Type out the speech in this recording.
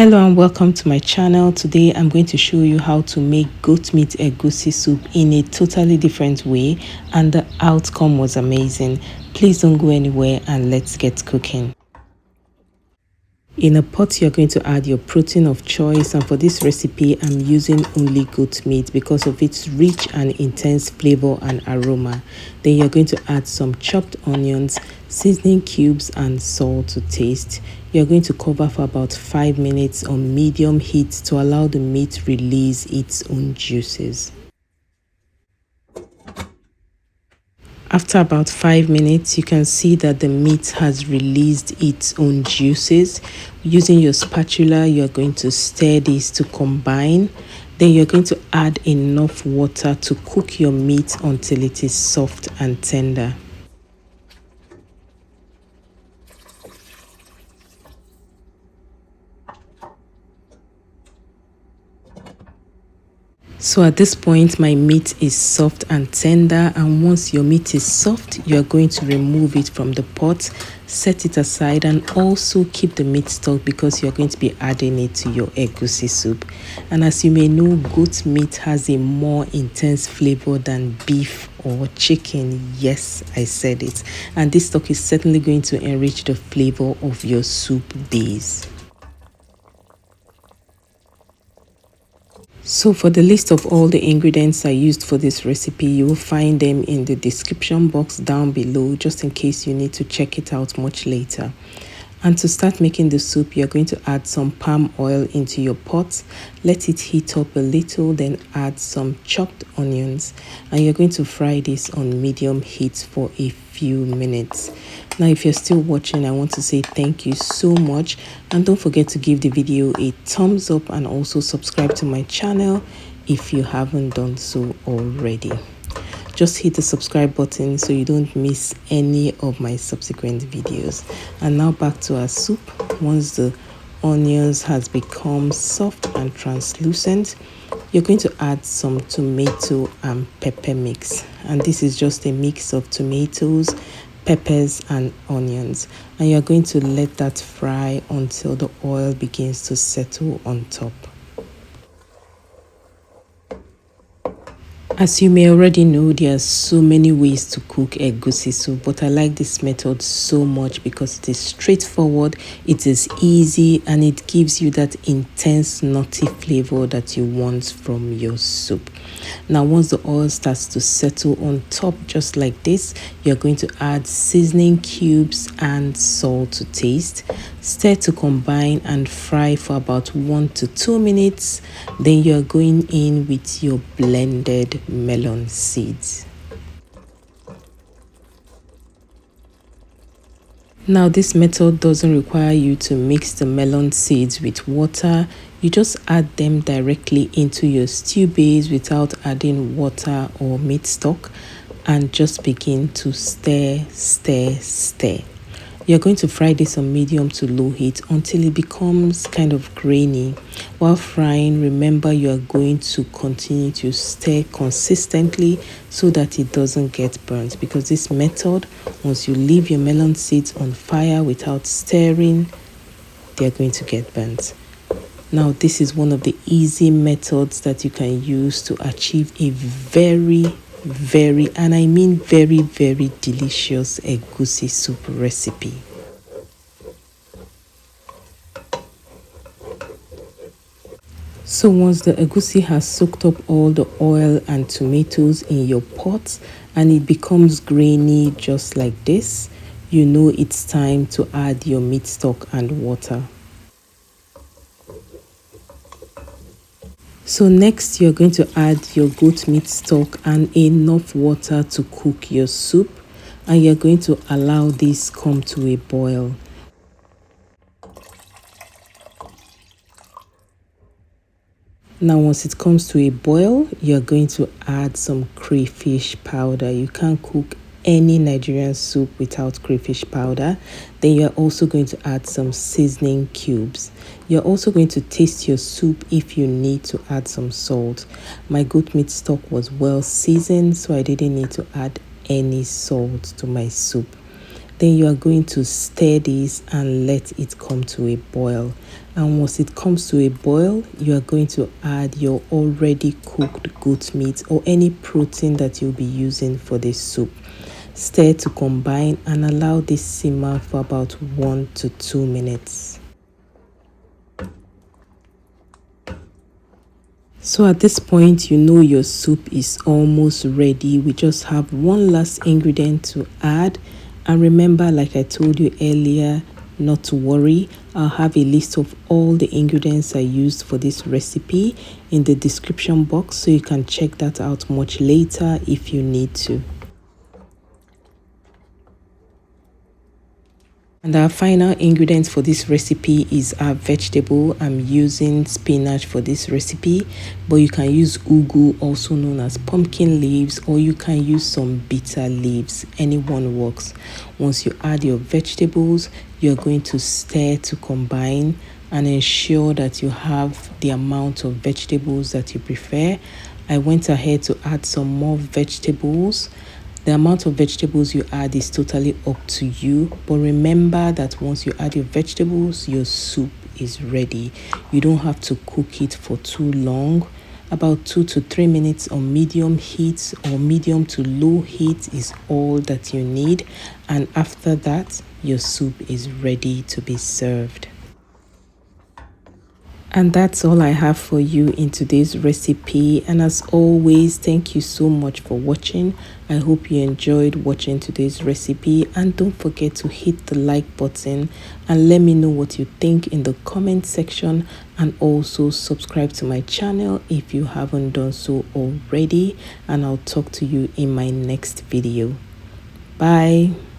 Hello and welcome to my channel. Today I'm going to show you how to make goat meat egusi soup in a totally different way, and the outcome was amazing. Please don't go anywhere and let's get cooking. In a pot, you're going to add your protein of choice, and for this recipe I'm using only goat meat because of its rich and intense flavor and aroma. Then you're going to add some chopped onions, seasoning cubes and salt to taste. You're going to cover for about 5 minutes on medium heat to allow the meat release its own juices. After about 5 minutes, you can see that the meat has released its own juices. Using your spatula, you're going to stir this to combine. Then you're going to add enough water to cook your meat until it is soft and tender. So at this point, my meat is soft and tender, and once your meat is soft, you're going to remove it from the pot, set it aside, and also keep the meat stock because you're going to be adding it to your egusi soup. And as you may know, goat meat has a more intense flavor than beef or chicken. Yes, I said it. And this stock is certainly going to enrich the flavor of your soup base. So for the list of all the ingredients I used for this recipe, you will find them in the description box down below, just in case you need to check it out much later. And to start making the soup, you're going to add some palm oil into your pot. Let it heat up a little, then add some chopped onions. And you're going to fry this on medium heat for a few minutes. Now, if you're still watching, I want to say thank you so much. And don't forget to give the video a thumbs up and also subscribe to my channel if you haven't done so already. Just hit the subscribe button so you don't miss any of my subsequent videos. And now back to our soup. Once the onions has become soft and translucent, you're going to add some tomato and pepper mix. And this is just a mix of tomatoes, peppers and onions. And you're going to let that fry until the oil begins to settle on top. As you may already know, there are so many ways to cook egusi soup, but I like this method so much because it is straightforward, it is easy, and it gives you that intense nutty flavor that you want from your soup. Now, once the oil starts to settle on top just like this, you're going to add seasoning cubes and salt to taste. Stir to combine and fry for about 1 to 2 minutes. Then you're going in with your blended melon seeds. Now, this method doesn't require you to mix the melon seeds with water. You just add them directly into your stew base without adding water or meat stock, and just begin to stir. You're going to fry this on medium to low heat until it becomes kind of grainy. While frying, remember you are going to continue to stir consistently so that it doesn't get burnt, because this method, once you leave your melon seeds on fire without stirring, they're going to get burnt. Now, this is one of the easy methods that you can use to achieve a very, and I mean very delicious egusi soup recipe. So once the egusi has soaked up all the oil and tomatoes in your pot and it becomes grainy just like this, you know it's time to add your meat stock and water. So next, you're going to add your goat meat stock and enough water to cook your soup, and you're going to allow this come to a boil. Now, once it comes to a boil, you're going to add some crayfish powder. You can't cook any Nigerian soup without crayfish powder. Then you're also going to add some seasoning cubes. You're also going to taste your soup if you need to add some salt. My goat meat stock was well seasoned, so I didn't need to add any salt to my soup. Then you are going to stir this and let it come to a boil. And once it comes to a boil, you are going to add your already cooked goat meat or any protein that you'll be using for this soup. Stir to combine and allow this simmer for about 1 to 2 minutes. So at this point, you know your soup is almost ready. We just have one last ingredient to add. And remember, like I told you earlier, not to worry. I'll have a list of all the ingredients I used for this recipe in the description box, so you can check that out much later if you need to. And our final ingredient for this recipe is our vegetable. I'm using spinach for this recipe, but you can use ugu, also known as pumpkin leaves, or you can use some bitter leaves. Anyone works. Once you add your vegetables, you're going to stir to combine and ensure that you have the amount of vegetables that you prefer. I went ahead to add some more vegetables. The amount of vegetables you add is totally up to you, but remember that once you add your vegetables, your soup is ready. You don't have to cook it for too long. About 2 to 3 minutes on medium heat or medium to low heat is all that you need, and after that, your soup is ready to be served. And that's all I have for you in today's recipe. And as always, thank you so much for watching. I hope you enjoyed watching today's recipe. And don't forget to hit the like button and let me know what you think in the comment section. And also subscribe to my channel if you haven't done so already. And I'll talk to you in my next video. Bye.